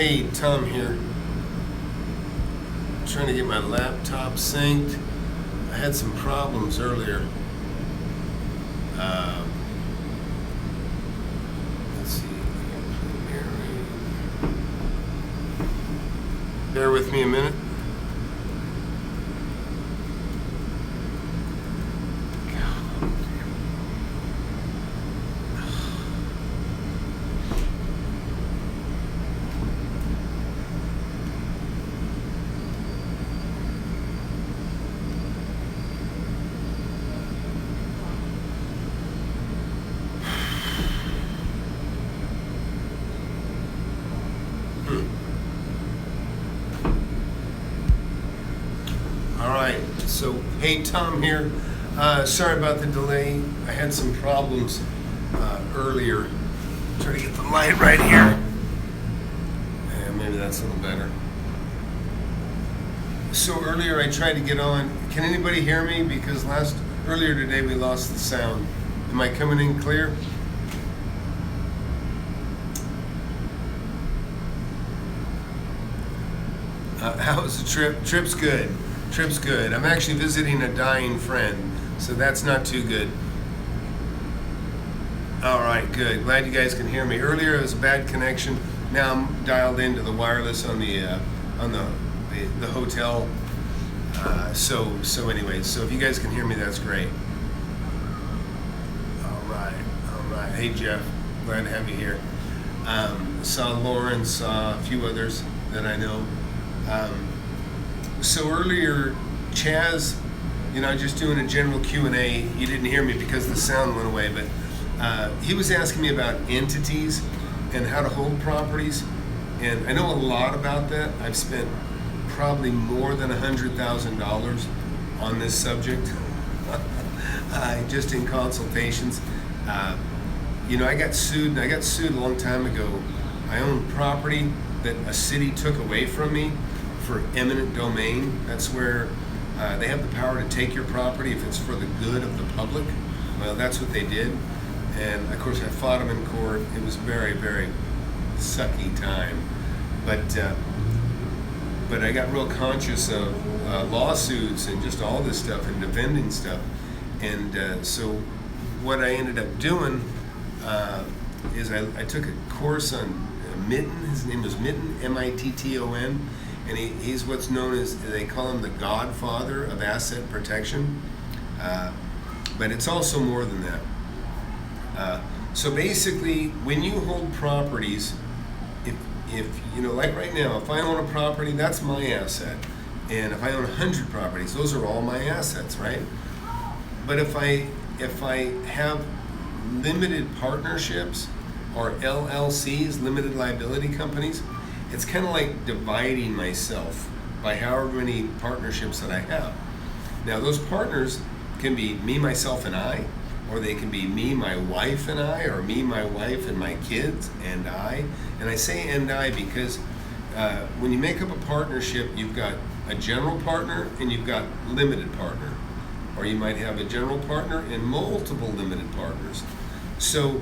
Hey, Tom here. Trying to get my laptop synced. I had some problems earlier. Let's see. Bear with me a minute. So, hey, Tom here. Sorry about the delay. I had some problems earlier. Try to get the light right here. And maybe that's a little better. So earlier I tried to get on. Can anybody hear me? Because earlier today we lost the sound. Am I coming in clear? How was the trip? Trip's good. Trip's good. I'm actually visiting a dying friend, so that's not too good. All right, good. Glad you guys can hear me. Earlier it was a bad connection. Now I'm dialed into the wireless on the hotel. So anyways, so if you guys can hear me, that's great. All right. Hey Jeff, glad to have you here. Saw Lauren, saw a few others that I know. So earlier, Chaz, just doing a general Q&A, you didn't hear me because the sound went away, but he was asking me about entities and how to hold properties, and I know a lot about that. I've spent probably more than $100,000 on this subject, just in consultations. I got sued a long time ago. I own property that a city took away from me for eminent domain. That's where they have the power to take your property if it's for the good of the public. Well, that's what they did. And of course I fought them in court. It was very, very sucky time. But I got real conscious of lawsuits and just all this stuff and defending stuff. And so what I ended up doing is I took a course on Mitten. His name was Mitten, M-I-T-T-O-N. And he's what's known as, they call him the godfather of asset protection. But it's also more than that. So basically, when you hold properties, if like right now, if I own a property, that's my asset. And if I own 100 properties, those are all my assets, right? But if I have limited partnerships or LLCs, limited liability companies, it's kind of like dividing myself by however many partnerships that I have. Now those partners can be me, myself, and I, or they can be me, my wife, and I, or me, my wife, and my kids, and I. And I say and I because when you make up a partnership, you've got a general partner and you've got limited partner. Or you might have a general partner and multiple limited partners. So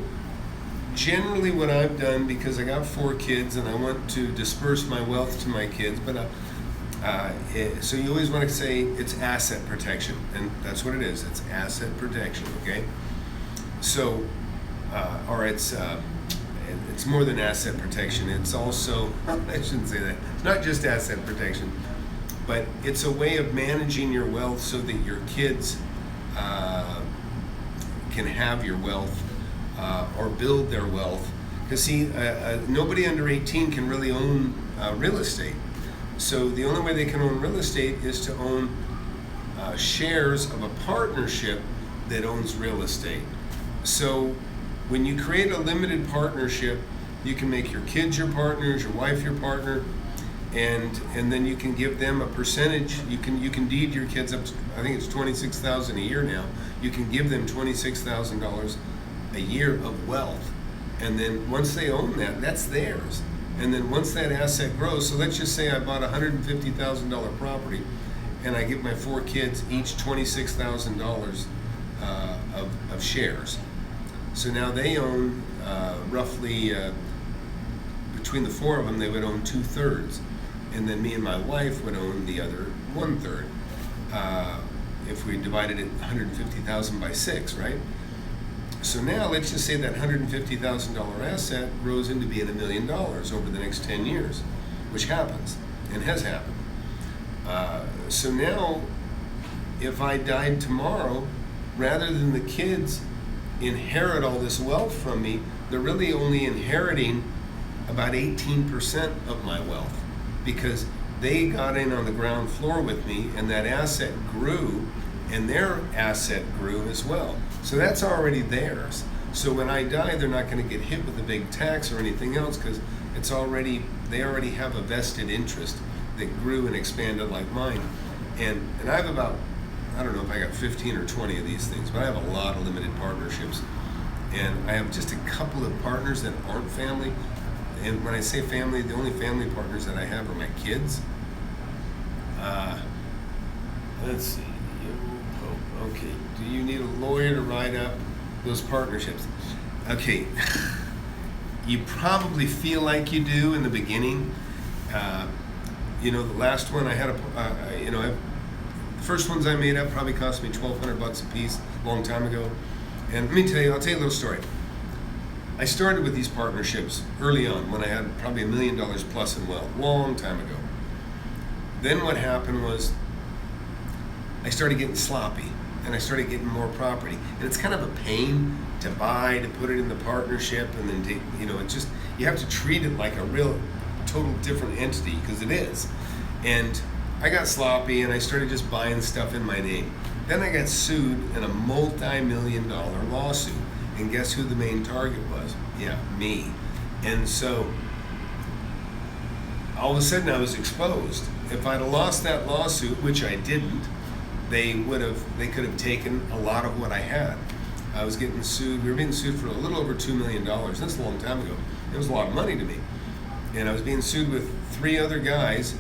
generally what I've done, because I got 4 kids and I want to disperse my wealth to my kids, so you always want to say it's asset protection, and that's what it is. It's asset protection, okay? So, or it's more than asset protection. It's also, I shouldn't say that. It's not just asset protection, but it's a way of managing your wealth so that your kids can have your wealth. Or build their wealth. Because see, nobody under 18 can really own real estate. So the only way they can own real estate is to own shares of a partnership that owns real estate. So when you create a limited partnership, you can make your kids your partners, your wife your partner, and then you can give them a percentage. You can deed your kids up to, I think it's $26,000 a year now. You can give them $26,000 a year of wealth, and then once they own that, that's theirs. And then once that asset grows, so let's just say I bought a $150,000 property, and I give my 4 kids each $26,000 of shares. So now they own roughly between the four of them, they would own 2/3, and then me and my wife would own the other 1/3. If we divided it 150,000 by 6, right? So now let's just say that $150,000 asset grows into being $1 million over the next 10 years, which happens and has happened. So now, if I died tomorrow, rather than the kids inherit all this wealth from me, they're really only inheriting about 18% of my wealth, because they got in on the ground floor with me, and that asset grew, and their asset grew as well. So that's already theirs. So when I die, they're not going to get hit with a big tax or anything else, because they already have a vested interest that grew and expanded like mine. And I have about, I don't know if I got 15 or 20 of these things, but I have a lot of limited partnerships. And I have just a couple of partners that aren't family. And when I say family, the only family partners that I have are my kids. Let's see. Okay. Do you need a lawyer to write up those partnerships? Okay. You probably feel like you do in the beginning. The last one I had, the first ones I made up probably cost me $1,200 a piece a long time ago. And let me tell you, I'll tell you a little story. I started with these partnerships early on when I had probably $1 million plus in wealth, long time ago. Then what happened was I started getting sloppy, and I started getting more property. And it's kind of a pain to buy, to put it in the partnership, and then you have to treat it like a real total different entity, because it is. And I got sloppy, and I started just buying stuff in my name. Then I got sued in a multi-million-dollar lawsuit. And guess who the main target was? Yeah, me. And so all of a sudden I was exposed. If I'd have lost that lawsuit, which I didn't, they could have taken a lot of what I had. I was getting sued. We were being sued for a little over $2 million. That's a long time ago. It was a lot of money to me. And I was being sued with 3 other guys.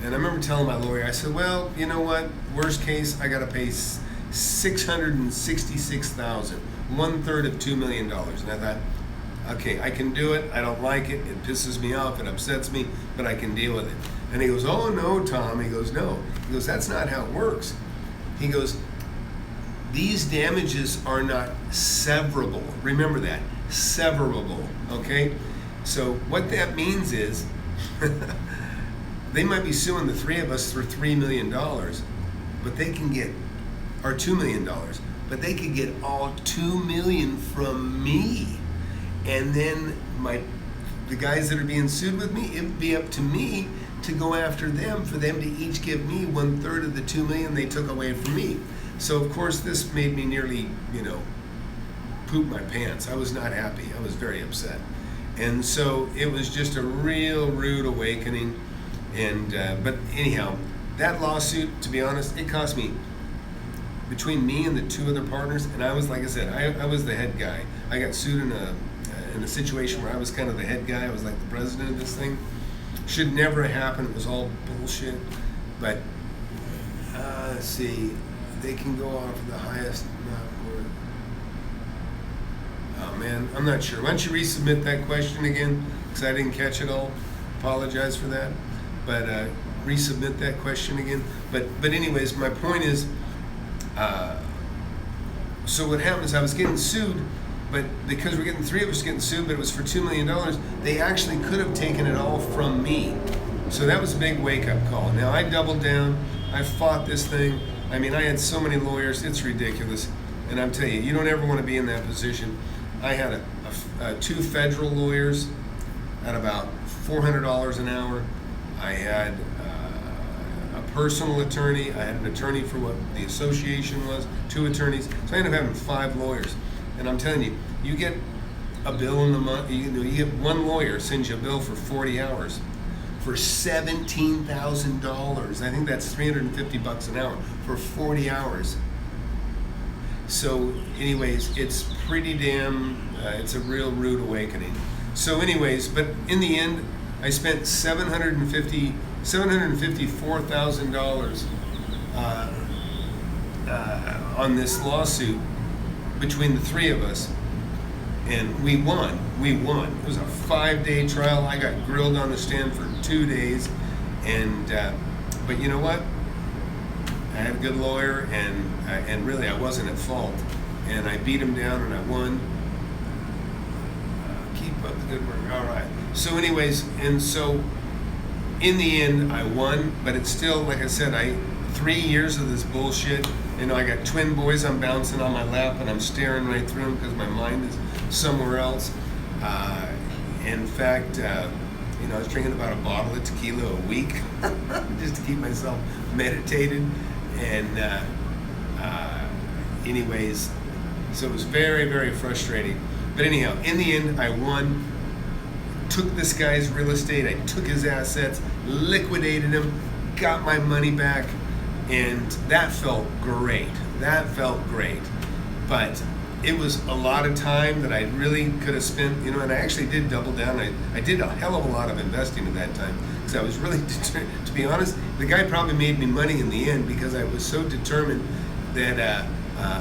And I remember telling my lawyer, I said, well, you know what? Worst case, I got to pay $666,000, 1/3 of $2 million. And I thought, okay, I can do it. I don't like it. It pisses me off. It upsets me, but I can deal with it. And he goes, oh, no, Tom. He goes, no. He goes, that's not how it works. He goes, these damages are not severable. Remember that, severable, okay? So what that means is they might be suing the 3 of us for $3 million, but they can get, or $2 million, but they could get all $2 million from me. And then the guys that are being sued with me, it'd be up to me to go after them, for them to each give me 1/3 of the $2 million they took away from me. So of course this made me nearly, poop my pants. I was not happy. I was very upset. And so it was just a real rude awakening. And but anyhow, that lawsuit, to be honest, it cost me, between me and the 2 other partners, and I was, like I said, I was the head guy. I got sued in a situation where I was kind of the head guy. I was like the president of this thing. Should never have happened. It was all bullshit. But let's see, they can go off the highest. Oh man, I'm not sure. Why don't you resubmit that question again? Because I didn't catch it all. Apologize for that. But resubmit that question again. But anyways, my point is, so what happened is I was getting sued, but because we're getting 3 of us getting sued, but it was for $2 million, they actually could have taken it all from me. So that was a big wake-up call. Now I doubled down. I fought this thing. I mean, I had so many lawyers. It's ridiculous. And I'm telling you, you don't ever want to be in that position. I had 2 federal lawyers at about $400 an hour. I had a personal attorney. I had an attorney for what the association was, 2 attorneys. So I ended up having 5 lawyers. And I'm telling you, you get a bill in the month, you get 1 lawyer sends you a bill for 40 hours for $17,000. I think that's $350 an hour for 40 hours. So anyways, it's pretty damn, it's a real rude awakening. So anyways, but in the end, I spent $754,000 on this lawsuit between the 3 of us. And we won. It was a 5-day trial. I got grilled on the stand for 2 days, and but you know what? I had a good lawyer, and really I wasn't at fault, and I beat him down and I won. Keep up the good work. All right. So anyways, and so in the end I won, but it's still, like I said, 3 years of this bullshit. You know, I got twin boys I'm bouncing on my lap, and I'm staring right through them because my mind is somewhere else. In fact, you know, I was drinking about a bottle of tequila a week just to keep myself meditated. And anyways, so it was very, very frustrating. But anyhow, in the end, I won. Took this guy's real estate. I took his assets, liquidated him, got my money back. And that felt great. But it was a lot of time that I really could have spent, you know, and I actually did double down. I did a hell of a lot of investing at that time because I was really determined. To be honest, the guy probably made me money in the end because I was so determined that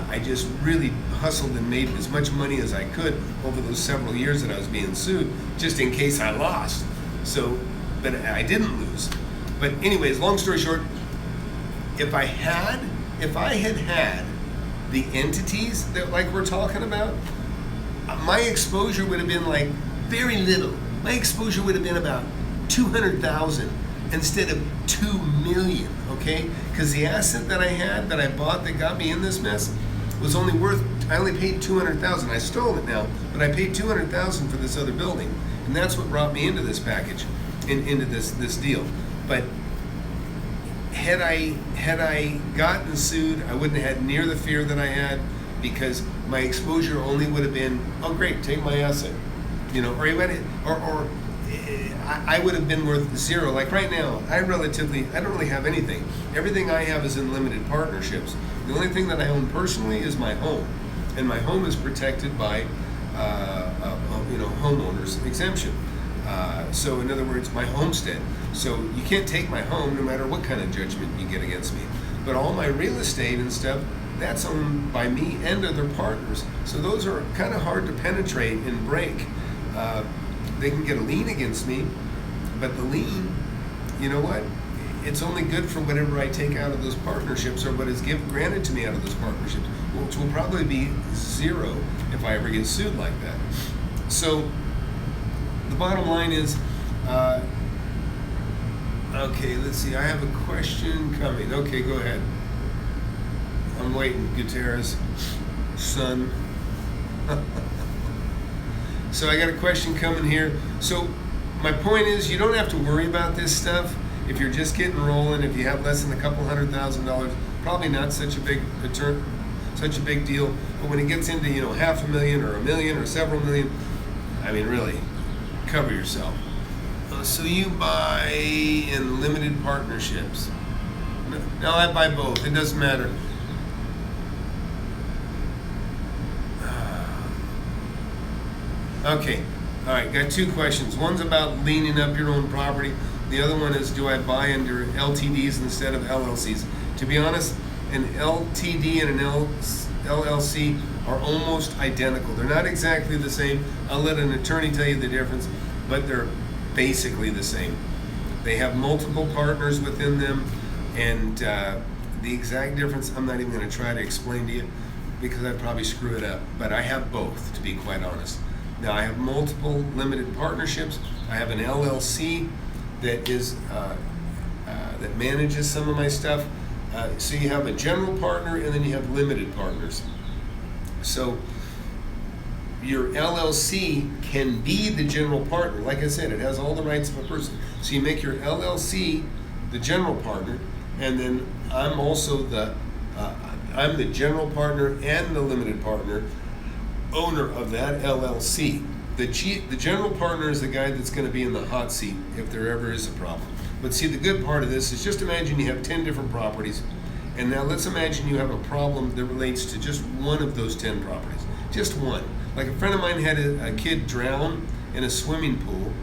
I just really hustled and made as much money as I could over those several years that I was being sued, just in case I lost. So, but I didn't lose. But anyways, long story short, if I had the entities that like we're talking about, my exposure would have been like very little. My exposure would have been about 200,000 instead of 2 million, okay? Because the asset that I had, that I bought, that got me in this mess, was only worth, I only paid 200,000. I stole it now, but I paid 200,000 for this other building. And that's what brought me into this package, into this deal. But had I gotten sued, I wouldn't have had near the fear that I had, because my exposure only would have been, oh great, take my asset, you know, or I would have been worth zero. Like right now, I don't really have anything. Everything I have is in limited partnerships. The only thing that I own personally is my home, and my home is protected by, homeowners exemption. So in other words, my homestead. So you can't take my home no matter what kind of judgment you get against me. But all my real estate and stuff, that's owned by me and other partners. So those are kind of hard to penetrate and break. They can get a lien against me, but the lien, you know what? It's only good for whatever I take out of those partnerships or what is granted to me out of those partnerships, which will probably be zero if I ever get sued like that. So the bottom line is, okay, let's see. I have a question coming. Okay, go ahead. I'm waiting, Gutierrez, son. So I got a question coming here. So my point is, you don't have to worry about this stuff if you're just getting rolling. If you have less than a couple $100,000, probably not such a big deal. But when it gets into, you know, $500,000 or $1 million or several million, I mean, really, cover yourself. So you buy in limited partnerships. No, I buy both. It doesn't matter. Okay, all right, got two questions. One's about leaning up your own property. The other one is, do I buy under LTDs instead of LLCs? To be honest, an LTD and an LLC are almost identical. They're not exactly the same. I'll let an attorney tell you the difference, but they're basically the same. They have multiple partners within them, and the exact difference, I'm not even going to try to explain to you because I'd probably screw it up, but I have both, to be quite honest. Now, I have multiple limited partnerships. I have an LLC that is that manages some of my stuff. So you have a general partner, and then you have limited partners. So your LLC can be the general partner. Like I said, it has all the rights of a person. So you make your LLC the general partner, and then I'm also I'm the general partner and the limited partner, owner of that LLC. The general partner is the guy that's going to be in the hot seat if there ever is a problem. But see, the good part of this is, just imagine you have 10 different properties, and now let's imagine you have a problem that relates to just one of those 10 properties. Just one. Like a friend of mine had a kid drown in a swimming pool,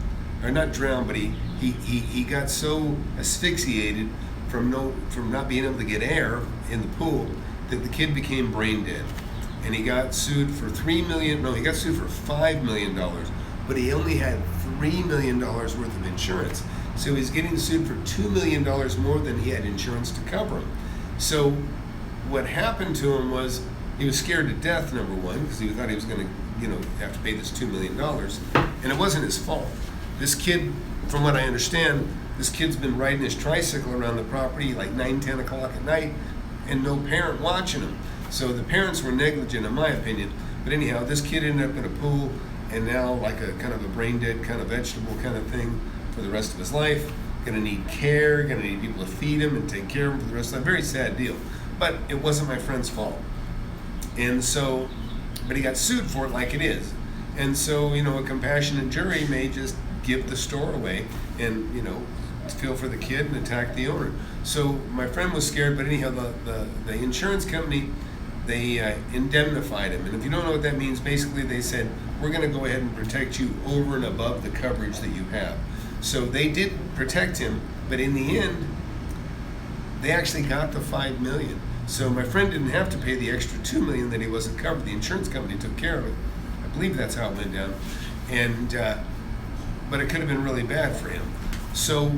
or not drown, but he got so asphyxiated from not being able to get air in the pool that the kid became brain dead. and he got sued for $3 million. No, he got sued for $5 million, but he only had $3 million worth of insurance. So he's getting sued for $2 million more than he had insurance to cover him. So what happened to him was he was scared to death, number one, because he thought he was going to, have to pay this $2 million, and it wasn't his fault. This kid, from what I understand, this kid's been riding his tricycle around the property like 9, 10 o'clock at night, and no parent watching him. So the parents were negligent, in my opinion. But anyhow, this kid ended up in a pool, and now like a kind of a brain dead kind of vegetable kind of thing for the rest of his life. Going to need care, going to need people to feed him and take care of him for the rest of life. Very sad deal. But it wasn't my friend's fault. And so, but he got sued for it like it is. And so, a compassionate jury may just give the store away and, feel for the kid and attack the owner. So my friend was scared, but anyhow, the insurance company, they indemnified him. And if you don't know what that means, basically they said, we're going to go ahead and protect you over and above the coverage that you have. So they did protect him, but in the end, they actually got the $5 million. So my friend didn't have to pay the extra $2 million that he wasn't covered. The insurance company took care of it. I believe that's how it went down. And but it could have been really bad for him. So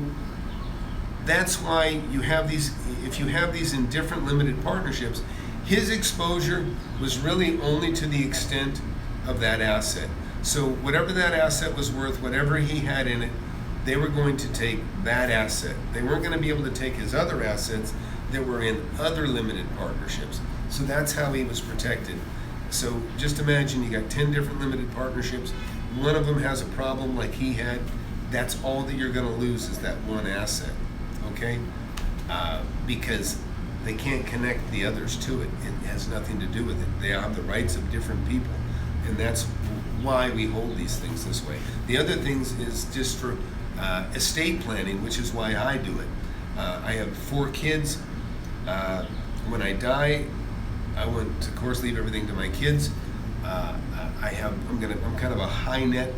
that's why you have these, if you have these in different limited partnerships, his exposure was really only to the extent of that asset. So whatever that asset was worth, whatever he had in it, they were going to take that asset. They weren't going to be able to take his other assets that were in other limited partnerships. So that's how he was protected. So just imagine you got 10 different limited partnerships. One of them has a problem like he had. That's all that you're going to lose is that one asset, okay? Because they can't connect the others to it. It has nothing to do with it. They have the rights of different people, and that's why we hold these things this way. The other things is just for estate planning, which is why I do it. I have 4 kids. When I die, I want to, of course, leave everything to my kids. I'm kind of a high net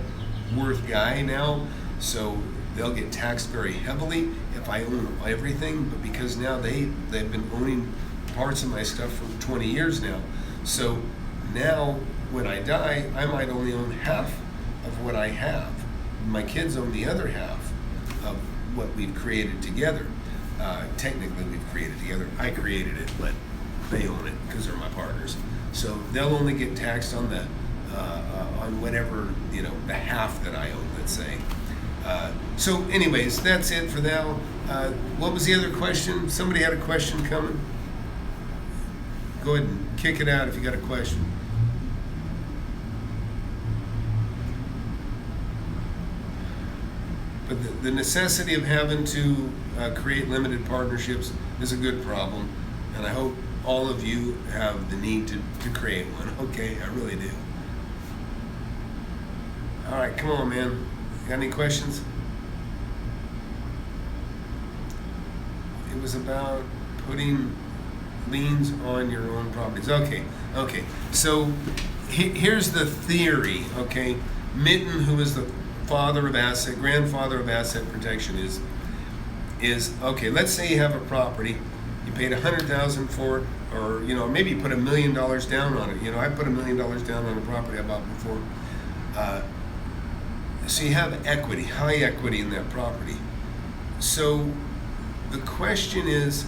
worth guy now, so they'll get taxed very heavily if I own everything. But because now they've been owning parts of my stuff for 20 years now, so now when I die, I might only own half of what I have. My kids own the other half of what we've created together. Technically, we've created together. I created it, but they own it because they're my partners. So they'll only get taxed on the on whatever, the half that I own, let's say. So anyways, that's it for now. What was the other question? Somebody had a question coming? Go ahead and kick it out if you got a question. But the necessity of having to create limited partnerships is a good problem, and I hope all of you have the need to create one. Okay, I really do. All right, come on, man. Got any questions? It was about putting liens on your own properties. Okay. So here's the theory, okay? Mitten, who is the grandfather of asset protection, is okay. Let's say you have a property, you paid $100,000 for it, or maybe you put $1 million down on it. I put $1 million down on a property I bought before. So you have equity, high equity in that property. So the question is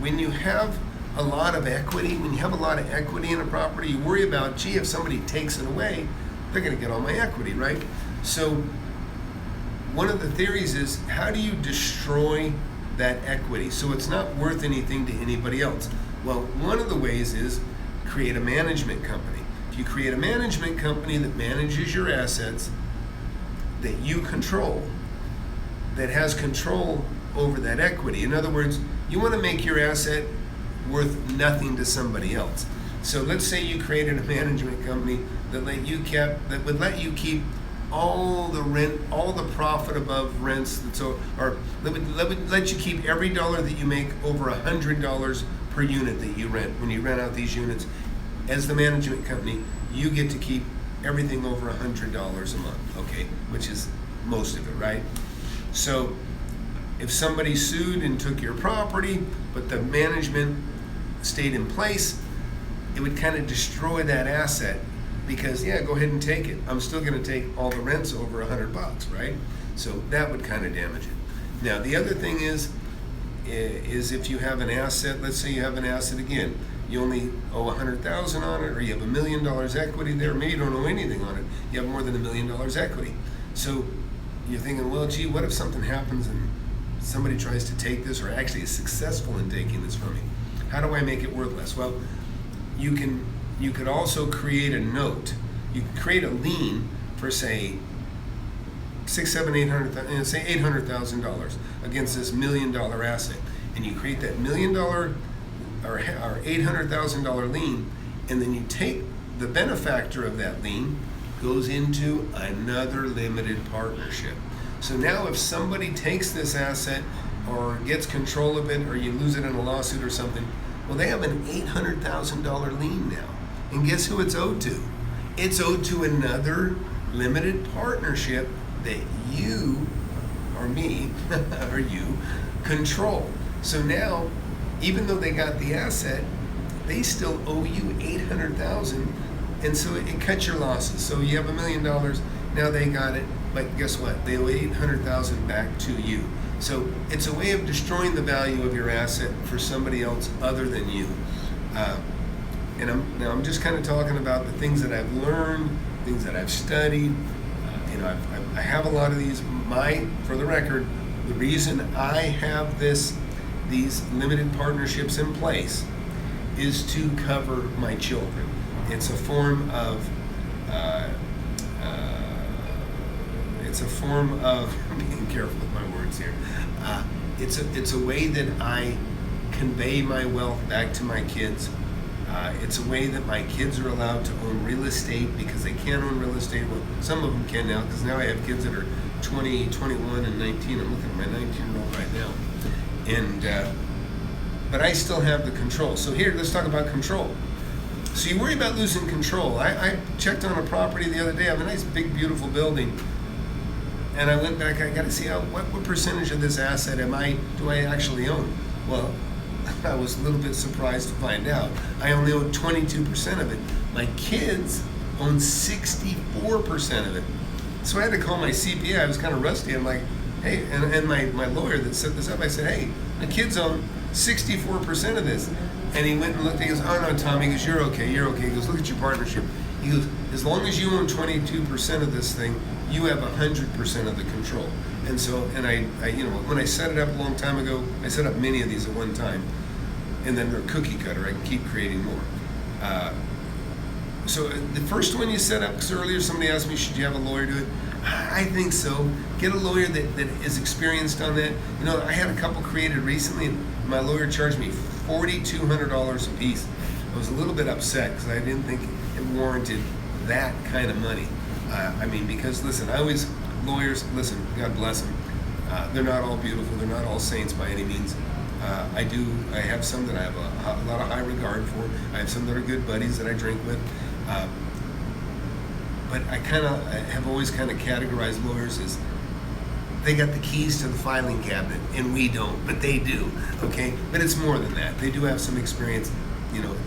when you have a lot of equity, in a property, you worry about, gee, if somebody takes it away, they're going to get all my equity, right? So one of the theories is, how do you destroy that equity so it's not worth anything to anybody else? Well, one of the ways is create a management company. If you create a management company that manages your assets, that you control, that has control over that equity. In other words, you want to make your asset worth nothing to somebody else. So let's say you created a management company that would let you keep all the rent, all the profit above rents, or that would let you keep every dollar that you make over $100 per unit that you rent. When you rent out these units, as the management company, you get to keep everything over $100 a month, okay, which is most of it, right? So if somebody sued and took your property, but the management stayed in place, it would kind of destroy that asset because, yeah, go ahead and take it. I'm still going to take all the rents over $100, right? So that would kind of damage it. Now, the other thing is if you have an asset, let's say you have an asset again, you only owe $100,000 on it, or you have $1 million equity there, maybe you don't owe anything on it, you have more than $1 million equity. So you're thinking, well, gee, what if something happens and somebody tries to take this, or actually is successful in taking this from me? How do I make it worth less? Well, you could also create a note. You can create a lien for, say, $800,000 against this $1 million asset, and you create that $1 million or $800,000 lien, and then you take the benefactor of that lien goes into another limited partnership. So now if somebody takes this asset or gets control of it, or you lose it in a lawsuit or something, well, they have an $800,000 lien now. And guess who it's owed to? It's owed to another limited partnership that you, or me, or you, control. So now, even though they got the asset, they still owe you $800,000, and so it cuts your losses. So you have $1 million, now they got it, but guess what? They owe $800,000 back to you. So it's a way of destroying the value of your asset for somebody else other than you. And I'm just kind of talking about the things that I've learned, things that I've studied. I have a lot of these. For the record, the reason I have these limited partnerships in place is to cover my children. It's a form of being careful with my words here. It's a way that I convey my wealth back to my kids. It's a way that my kids are allowed to own real estate, because they can't own real estate. Well, some of them can now, because now I have kids that are 20, 21, and 19. I'm looking at my 19-year-old right now. But I still have the control. So here, let's talk about control. So you worry about losing control. I checked on a property the other day. I have a nice, big, beautiful building. And I went back, I got to see what percentage of this asset do I actually own? Well, I was a little bit surprised to find out I only own 22% of it. My kids own 64% of it. So I had to call my CPA. I was kind of rusty. I'm like, hey, and my lawyer that set this up, I said, hey, my kids own 64% of this. And he went and looked, he goes, oh no, Tom, he goes, you're okay. He goes, look at your partnership. He goes, as long as you own 22% of this thing, you have 100% of the control. And so, I when I set it up a long time ago, I set up many of these at one time, and then they're cookie cutter. I can keep creating more. So the first one you set up, because earlier somebody asked me, should you have a lawyer do it? I think so. Get a lawyer that is experienced on that. I had a couple created recently, and my lawyer charged me $4,200 a piece. I was a little bit upset because I didn't think it warranted that kind of money. Because listen, lawyers, God bless them. They're not all beautiful. They're not all saints by any means. I have some that I have a lot of high regard for. I have some that are good buddies that I drink with. But I have always kind of categorized lawyers as they got the keys to the filing cabinet and we don't, but they do, okay? But it's more than that. They do have some experience.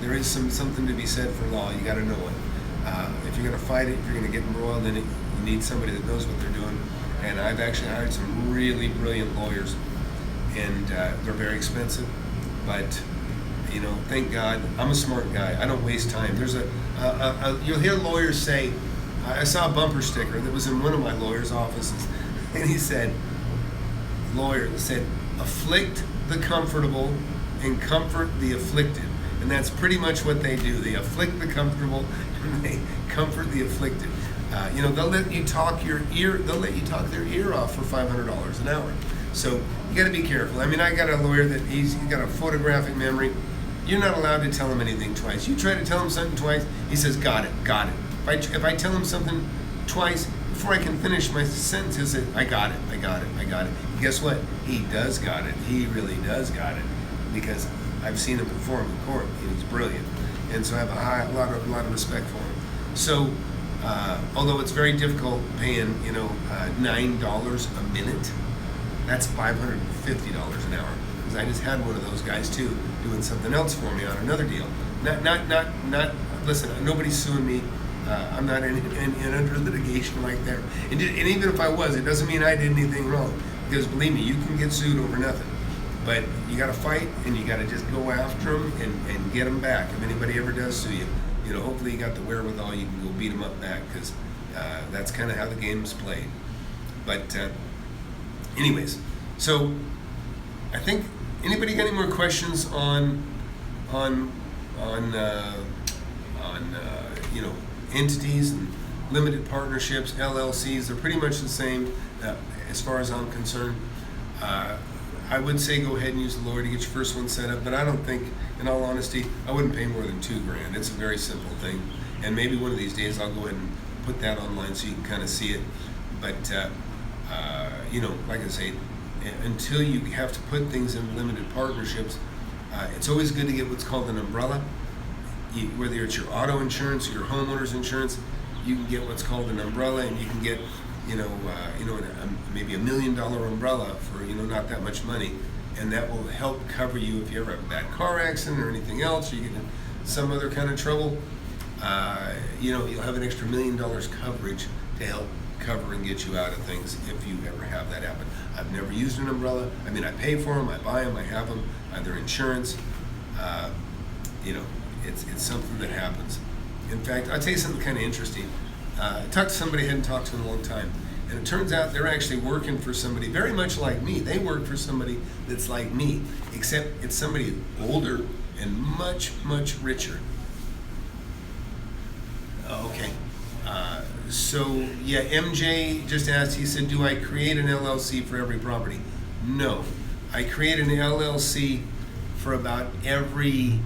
There is something to be said for law. You got to know it. If you're going to fight it, if you're going to get embroiled in it, you need somebody that knows what they're doing. And I've actually hired some really brilliant lawyers, and they're very expensive. But thank God, I'm a smart guy. I don't waste time. There's you'll hear lawyers say, I saw a bumper sticker that was in one of my lawyer's offices, and he said, afflict the comfortable and comfort the afflicted. And that's pretty much what they do. They afflict the comfortable and they comfort the afflicted. They'll let you talk their ear off for $500 an hour. So you got to be careful. I got a lawyer that he's got a photographic memory. You're not allowed to tell him anything twice. You try to tell him something twice, he says, got it. If I tell him something twice, before I can finish my sentence, he'll say, I got it. Guess what? He does got it. He really does got it, because I've seen him perform in court. He's brilliant. And so I have a lot of respect for him. So, although it's very difficult paying, $9 a minute, that's $550 an hour. Because I just had one of those guys too, doing something else for me on another deal. Not. Listen, nobody's suing me. I'm not in under litigation like that. And even if I was, it doesn't mean I did anything wrong. Because believe me, you can get sued over nothing. But you got to fight, and you got to just go after them and get them back. If anybody ever does sue you, hopefully you got the wherewithal. You can go beat them up back, because that's kind of how the game's played. But anyways, so I think anybody got any more questions on entities and limited partnerships, LLCs? They're pretty much the same as far as I'm concerned. I would say go ahead and use the lawyer to get your first one set up, but I don't think, in all honesty, I wouldn't pay more than $2,000. It's a very simple thing, and maybe one of these days I'll go ahead and put that online so you can kind of see it. But like I say, until you have to put things in limited partnerships, it's always good to get what's called an umbrella. Whether it's your auto insurance or your homeowner's insurance, you can get what's called an umbrella, and you can get maybe $1 million umbrella for not that much money, and that will help cover you if you ever have a bad car accident or anything else, or you get in some other kind of trouble. You'll have an extra $1 million coverage to help cover and get you out of things if you ever have that happen. I've never used an umbrella. I mean, I pay for them, I buy them, I have them. They're insurance. It's something that happens. In fact, I'll tell you something kind of interesting. I talked to somebody I hadn't talked to in a long time, and it turns out they're actually working for somebody very much like me. They work for somebody that's like me, except it's somebody older and much, much richer. Okay. MJ just asked, he said, do I create an LLC for every property? No. I create an LLC for about every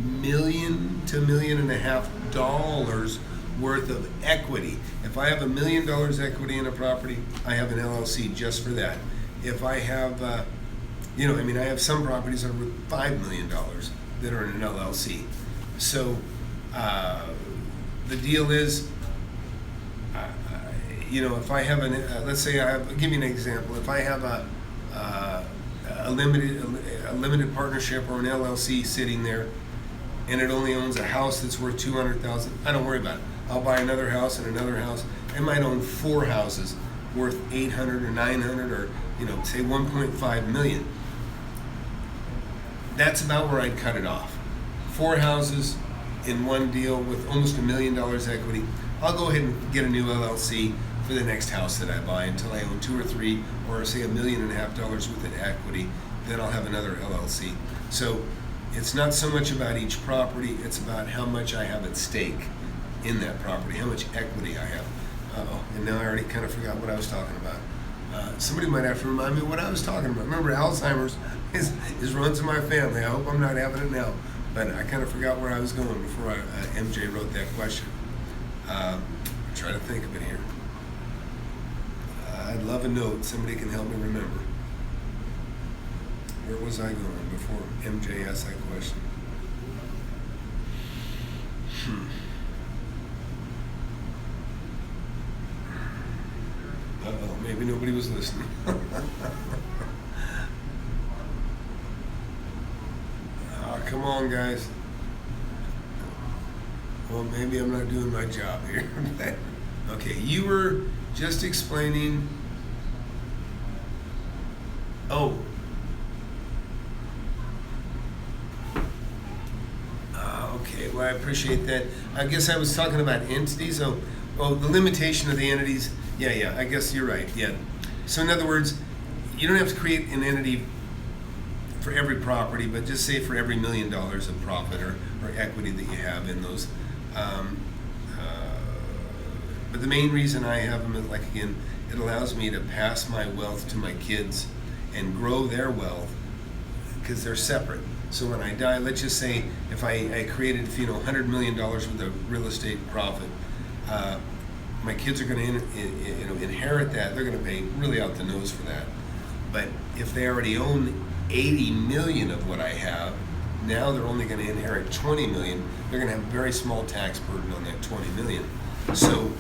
$1 million to $1.5 million worth of equity. If I have $1 million equity in a property, I have an LLC just for that. If I have, I have some properties that are worth $5 million that are in an LLC. So the deal is, if I have let's say I'll give you an example. If I have a limited partnership or an LLC sitting there, and it only owns a house that's worth $200,000, I don't worry about it. I'll buy another house and another house. I might own 4 houses worth $800,000 or $900,000 or say $1.5 million. That's about where I'd cut it off. 4 houses in one deal with almost $1 million equity. I'll go ahead and get a new LLC for the next house that I buy until I own 2 or 3, or say $1.5 million worth of equity. Then I'll have another LLC. So it's not so much about each property, it's about how much I have at stake in that property, how much equity I have. And now I already kind of forgot what I was talking about. Somebody might have to remind me what I was talking about. Remember, Alzheimer's is runs in my family. I hope I'm not having it now. But I kind of forgot where I was going before MJ wrote that question. Try to think of it here. I'd love a note. Somebody can help me remember. Where was I going before MJ asked that question? Uh-oh, maybe nobody was listening. Come on, guys. Well, maybe I'm not doing my job here. Okay, you were just explaining. Oh. Okay, well, I appreciate that. I guess I was talking about entities. Oh, the limitation of the entities. Yeah, I guess you're right. Yeah. So in other words, you don't have to create an entity for every property, but just say for every $1 million of profit or equity that you have in those. But the main reason I have them is, like, again, it allows me to pass my wealth to my kids and grow their wealth because they're separate. So when I die, let's just say if I created $100 million worth of real estate profit, my kids are going to inherit that. They're going to pay really out the nose for that. But if they already own 80 million of what I have, now they're only going to inherit 20 million. They're going to have a very small tax burden on that 20 million. So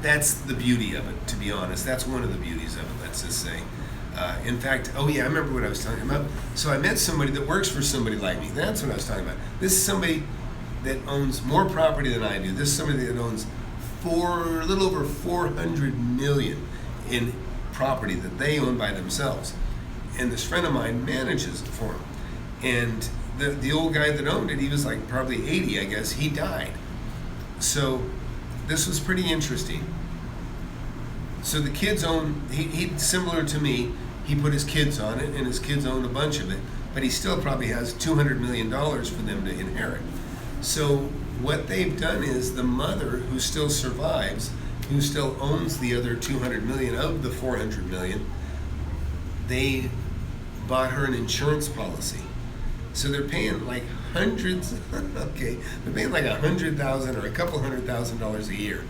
that's the beauty of it, to be honest. That's one of the beauties of it, let's just say. In fact, oh yeah, I remember what I was talking about. So I met somebody that works for somebody like me. That's what I was talking about. This is somebody that owns more property than I do. This is somebody that owns a little over 400 million in property that they own by themselves. And this friend of mine manages it for him. And the old guy that owned it, he was like probably 80, I guess. He died. So this was pretty interesting. So the kids own, he similar to me, he put his kids on it, and his kids own a bunch of it, but he still probably has $200 million for them to inherit. So what they've done is the mother, who still survives, who still owns the other 200 million of the 400 million, they bought her an insurance policy. So they're paying like hundreds, okay, they're paying like $100,000 or a couple $100,000 a year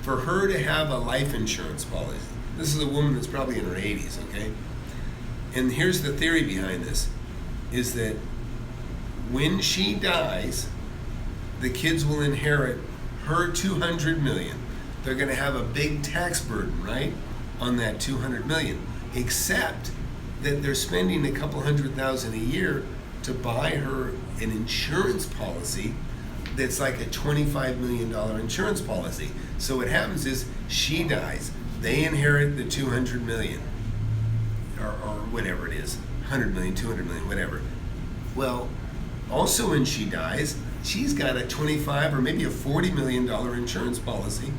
for her to have a life insurance policy. This is a woman that's probably in her 80s, okay? And here's the theory behind this, is that when she dies, the kids will inherit her 200 million. They're gonna have a big tax burden, right, on that 200 million, except that they're spending a couple $100,000 a year to buy her an insurance policy that's like a $25 million insurance policy. So what happens is she dies, they inherit the 200 million, or whatever it is, 100 million, 200 million, whatever. Well, also when she dies, she's got a 25 or maybe a $40 million insurance policy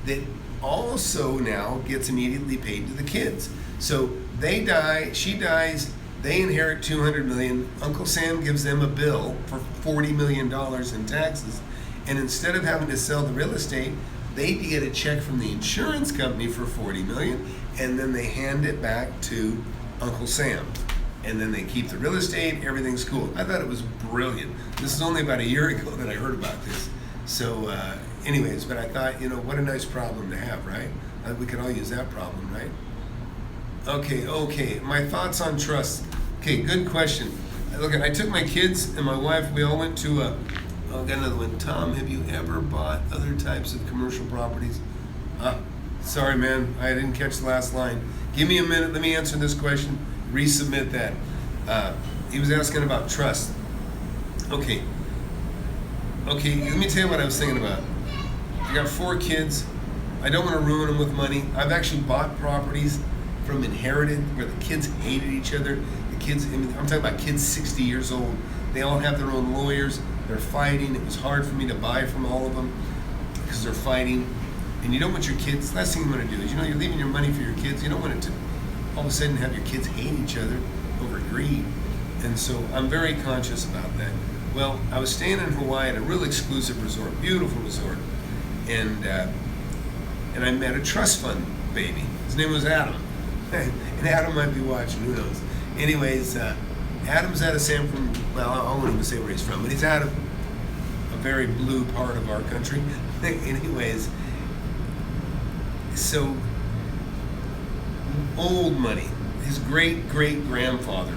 that also now gets immediately paid to the kids. So they die, she dies, they inherit 200 million. Uncle Sam gives them a bill for $40 million in taxes. And instead of having to sell the real estate, they get a check from the insurance company for $40 million, and then they hand it back to Uncle Sam. And then they keep the real estate, everything's cool. I thought it was brilliant. This is only about a year ago that I heard about this. So anyways, but I thought, what a nice problem to have, right? We could all use that problem, right? Okay, my thoughts on trust. Okay, good question. Look, I took my kids and my wife, we all went to got another one. Tom, have you ever bought other types of commercial properties? Sorry, man, I didn't catch the last line. Give me a minute, let me answer this question. Resubmit that. He was asking about trust. Okay, let me tell you what I was thinking about. I got 4 kids. I don't want to ruin them with money. I've actually bought properties from inherited where the kids hated each other. The kids, I'm talking about kids 60 years old. They all have their own lawyers. They're fighting. It was hard for me to buy from all of them because they're fighting. And you don't want your kids, last thing you want to do is, you're leaving your money for your kids. You don't want it to all of a sudden have your kids hate each other over greed. And so I'm very conscious about that. Well, I was staying in Hawaii at a real exclusive resort, beautiful resort. And I met a trust fund baby. His name was Adam. And Adam might be watching, who knows. Anyways, Adam's out of I won't even say where he's from, but he's out of a very blue part of our country. Anyways, so old money. His great-great-grandfather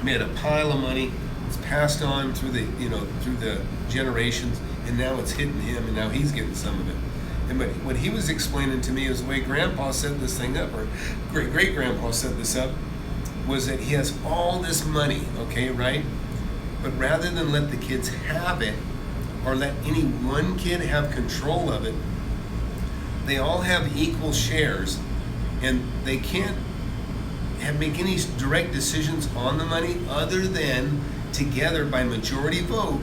made a pile of money. It's passed on through the generations, and now it's hitting him, and now he's getting some of it. And what he was explaining to me is the way Grandpa set this thing up, or great-great-grandpa set this up, was that he has all this money, okay, right? But rather than let the kids have it, or let any one kid have control of it, they all have equal shares, and they can't make any direct decisions on the money other than together by majority vote,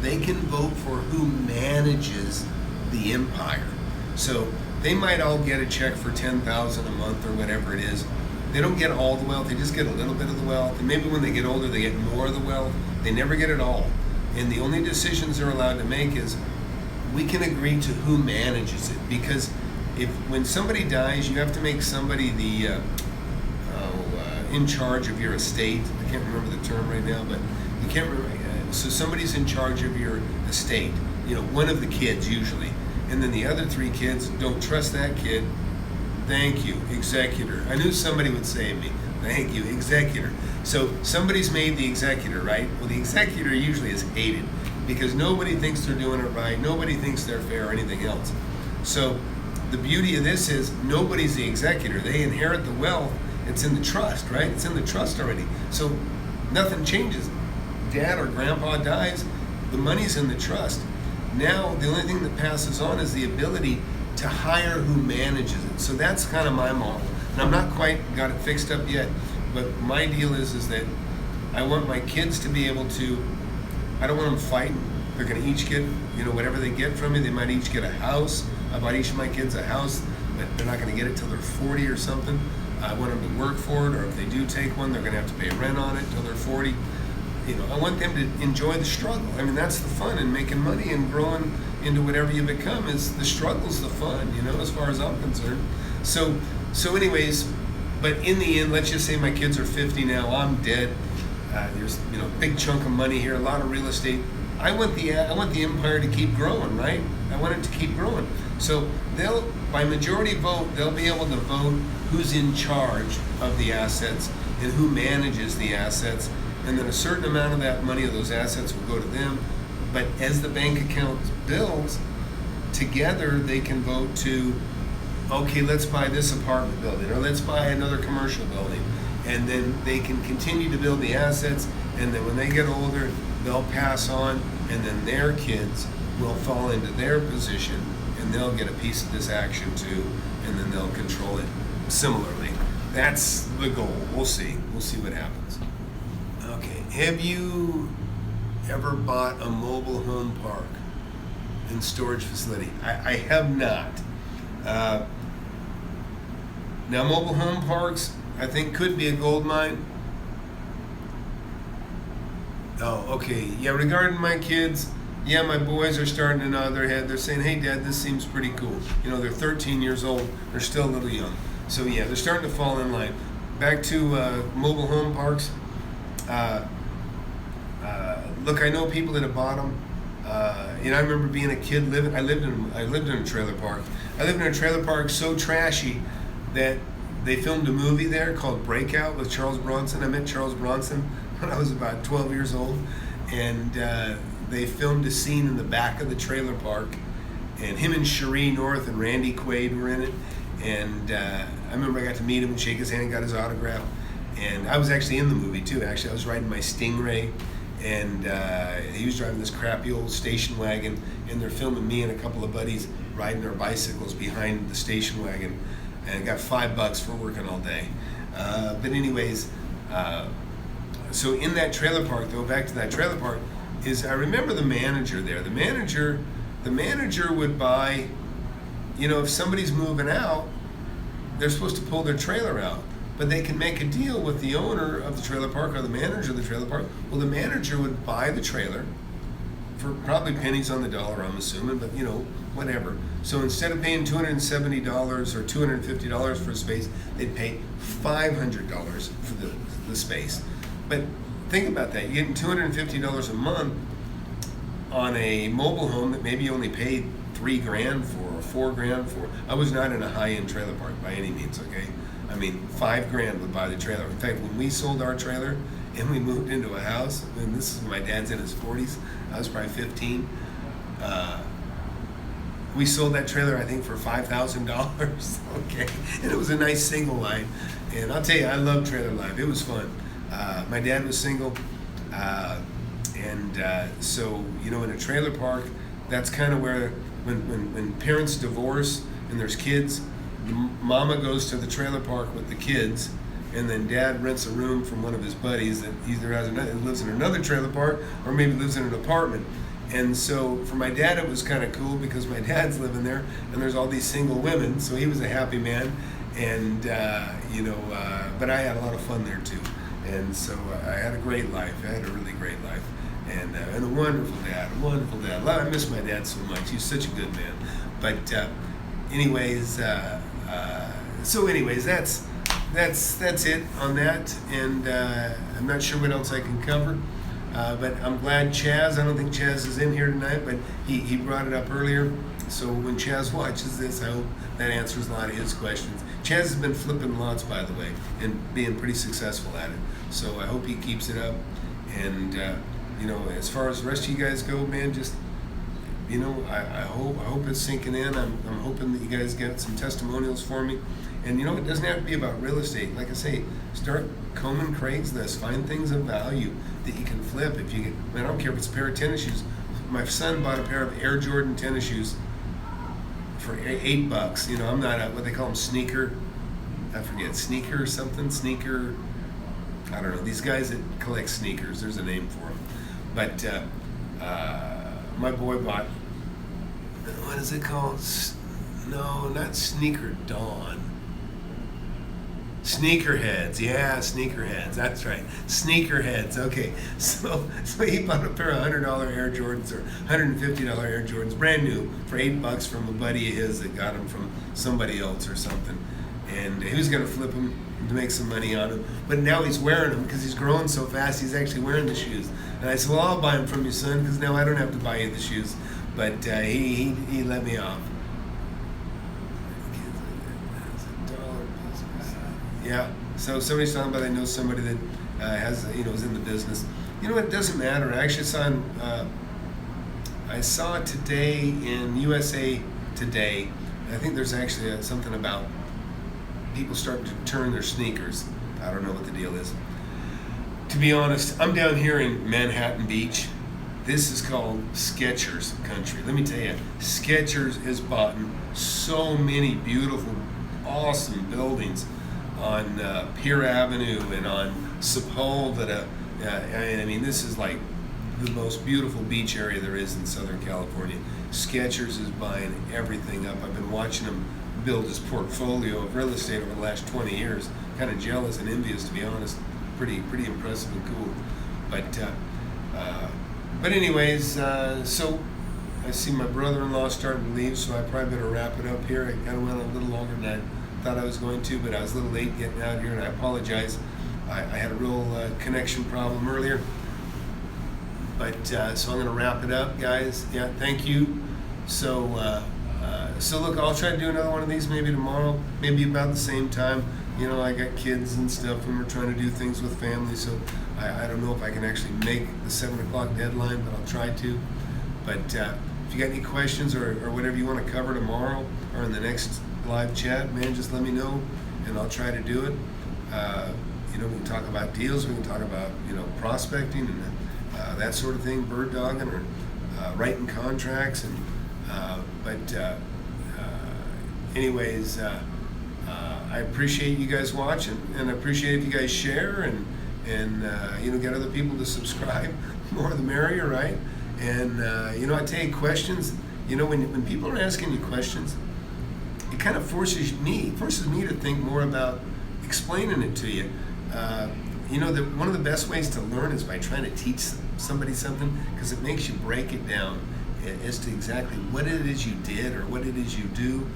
they can vote for who manages the empire. So they might all get a check for $10,000 a month or whatever it is. They don't get all the wealth, they just get a little bit of the wealth. And maybe when they get older, they get more of the wealth. They never get it all. And the only decisions they're allowed to make is, we can agree to who manages it. Because when somebody dies, you have to make somebody in charge of your estate. I can't remember the term right now, but you can't remember. So somebody's in charge of your estate, one of the kids usually. And then the other 3 kids don't trust that kid. Thank you, executor. I knew somebody would save me. Thank you, executor. So somebody's made the executor, right? Well, the executor usually is hated because nobody thinks they're doing it right. Nobody thinks they're fair or anything else. So the beauty of this is nobody's the executor. They inherit the wealth it's in the trust, right? It's in the trust already. So nothing changes. Dad or grandpa dies, the money's in the trust. Now the only thing that passes on is the ability to hire who manages it. So that's kind of my model. And I'm not quite got it fixed up yet, but my deal is that I want my kids to be able to, I don't want them fighting. They're going to each get, whatever they get from me. They might each get a house. I bought each of my kids a house, but they're not going to get it till they're 40 or something. I want them to work for it, or if they do take one, they're going to have to pay rent on it till they're 40. I want them to enjoy the struggle. I mean, that's the fun in making money and growing into whatever you become. Is the struggle's the fun, as far as I'm concerned. So anyways, but in the end, let's just say my kids are 50 now. I'm dead. There's a big chunk of money here, a lot of real estate. I want the empire to keep growing, right? I want it to keep growing. So by majority vote, they'll be able to vote who's in charge of the assets and who manages the assets, and then a certain amount of that money of those assets will go to them. But as the bank account builds, together they can vote to, okay, let's buy this apartment building, or let's buy another commercial building, and then they can continue to build the assets, and then when they get older, they'll pass on, and then their kids will fall into their position, and they'll get a piece of this action too, and then they'll control it similarly. That's the goal. We'll see what happens. Okay, have you ever bought a mobile home park and storage facility? I have not. Now, mobile home parks, I think, could be a gold mine. Oh, okay. Yeah, regarding my kids, yeah, my boys are starting to nod their head. They're saying, hey, Dad, this seems pretty cool. They're 13 years old. They're still a little young. So, yeah, they're starting to fall in line. Back to mobile home parks. Look, I know people that have bought them. I remember being a kid I lived in a trailer park. I lived in a trailer park so trashy that they filmed a movie there called Breakout with Charles Bronson. I met Charles Bronson when I was about 12 years old, and they filmed a scene in the back of the trailer park, and him and Cherie North and Randy Quaid were in it, and I remember I got to meet him and shake his hand and got his autograph, and I was actually in the movie too. Actually, I was riding my Stingray, and he was driving this crappy old station wagon, and they're filming me and a couple of buddies riding our bicycles behind the station wagon, and I got $5 for working all day. But anyways, so in that trailer park, though, back to that trailer park, I remember the manager there. The manager would buy, if somebody's moving out, they're supposed to pull their trailer out. But they can make a deal with the owner of the trailer park or the manager of the trailer park. Well, the manager would buy the trailer for probably pennies on the dollar, I'm assuming, but whatever. So instead of paying $270 or $250 for a space, they'd pay $500 for the space. But think about that. You're getting $250 a month on a mobile home that maybe you only paid $3,000 for or $4,000 for. I was not in a high-end trailer park by any means, okay? I mean, $5,000 would buy the trailer. In fact, when we sold our trailer and we moved into a house, and this is when my dad's in his 40s, I was probably 15, we sold that trailer, I think, for $5,000, okay? And it was a nice single line. And I'll tell you, I love trailer life. It was fun. My dad was single, so, in a trailer park, that's kind of where, when parents divorce and there's kids, mama goes to the trailer park with the kids, and then dad rents a room from one of his buddies that either lives in another trailer park or maybe lives in an apartment. And so for my dad, it was kind of cool because my dad's living there, and there's all these single women, so he was a happy man. And but I had a lot of fun there too, and so I had a great life. I had a really great life, and a wonderful dad. I miss my dad so much. He's such a good man. But anyways, that's it on that, and I'm not sure what else I can cover. But I'm glad Chaz, I don't think Chaz is in here tonight, but he brought it up earlier. So when Chaz watches this, I hope that answers a lot of his questions. Chaz has been flipping lots, by the way, and being pretty successful at it. So I hope he keeps it up. And, as far as the rest of you guys go, man, just I hope it's sinking in. I'm hoping that you guys get some testimonials for me. And it doesn't have to be about real estate. Like I say, start combing Craigslist, find things of value that you can flip. I don't care if it's a pair of tennis shoes. My son bought a pair of Air Jordan tennis shoes for $8. I'm not what they call them, sneaker. I forget, sneaker or something. Sneaker. I don't know. These guys that collect sneakers. There's a name for them. But my boy bought. What is it called? No, not Sneaker Dawn. Sneakerheads, yeah, sneakerheads. That's right, sneakerheads. Okay, so he bought a pair of $100 Air Jordans or $150 Air Jordans, brand new, for $8 from a buddy of his that got them from somebody else or something, and he was gonna flip them to make some money on them. But now he's wearing them because he's growing so fast. He's actually wearing the shoes, and I said, "Well, I'll buy them from you, son, because now I don't have to buy you the shoes." But he let me off. Yeah, so somebody's talking about, I know somebody that has, is in the business. It doesn't matter. I actually saw today in USA Today, I think there's actually something about people starting to turn their sneakers. I don't know what the deal is. To be honest, I'm down here in Manhattan Beach. This is called Skechers country. Let me tell you, Skechers has bought so many beautiful, awesome buildings on Pier Avenue and on Sepulveda. This is like the most beautiful beach area there is in Southern California. Skechers is buying everything up. I've been watching him build his portfolio of real estate over the last 20 years. Kind of jealous and envious, to be honest. Pretty impressive and cool. But anyways, so I see my brother-in-law starting to leave, so I probably better wrap it up here. It kind of went a little longer than I thought I was going to, but I was a little late getting out here, and I apologize. I had a real connection problem earlier. But so I'm going to wrap it up, guys. Yeah, thank you. So look, I'll try to do another one of these maybe tomorrow, maybe about the same time. I got kids and stuff, and we're trying to do things with family, so I don't know if I can actually make the 7 o'clock deadline, but I'll try to. But if you got any questions or whatever you want to cover tomorrow or in the next live chat, man, just let me know, and I'll try to do it. We can talk about deals, we can talk about prospecting and that sort of thing, bird dogging or writing contracts, and anyways, I appreciate you guys watching, and I appreciate if you guys share and get other people to subscribe. More the merrier, right? And I take questions. When people are asking you questions, it kind of forces me to think more about explaining it to you. One of the best ways to learn is by trying to teach somebody something, because it makes you break it down as to exactly what it is you did or what it is you do.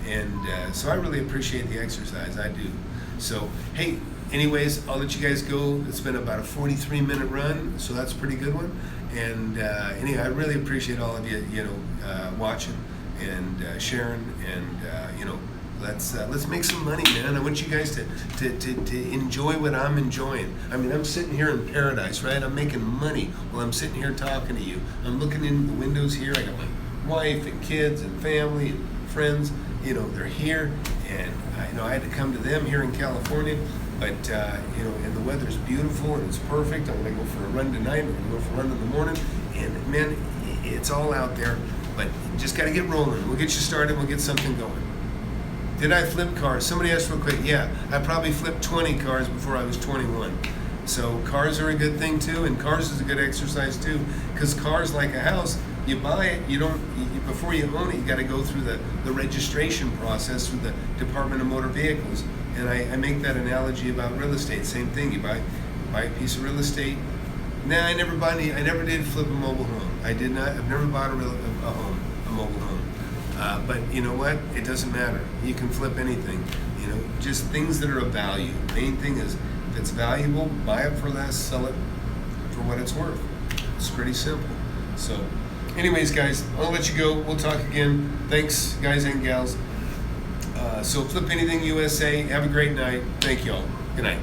And so I really appreciate the exercise. I do. So, hey, anyways, I'll let you guys go. It's been about a 43-minute run, so that's a pretty good one. And anyway, I really appreciate all of you, watching and sharing, and let's make some money, man. I want you guys to enjoy what I'm enjoying. I'm sitting here in paradise, right? I'm making money while I'm sitting here talking to you. I'm looking in the windows here. I got my wife and kids and family and friends. They're here, and I had to come to them here in California. But and the weather's beautiful and it's perfect. I'm gonna go for a run tonight. I'm gonna go for a run in the morning, and man, it's all out there. But just got to get rolling. We'll get you started. We'll get something going. Did I flip cars? Somebody asked real quick. Yeah, I probably flipped 20 cars before I was 21. So cars are a good thing too, and cars is a good exercise too. Because cars, like a house, you buy it, before you own it, you got to go through the registration process through the Department of Motor Vehicles. And I make that analogy about real estate. Same thing. You buy a piece of real estate. Nah, I never did flip a mobile home. I did not. I've never bought a mobile home. But you know what? It doesn't matter. You can flip anything. Just things that are of value. Main thing is, if it's valuable, buy it for less, sell it for what it's worth. It's pretty simple. So, anyways, guys, I'll let you go. We'll talk again. Thanks, guys and gals. So, FlipAnythingUSA. Have a great night. Thank you all. Good night.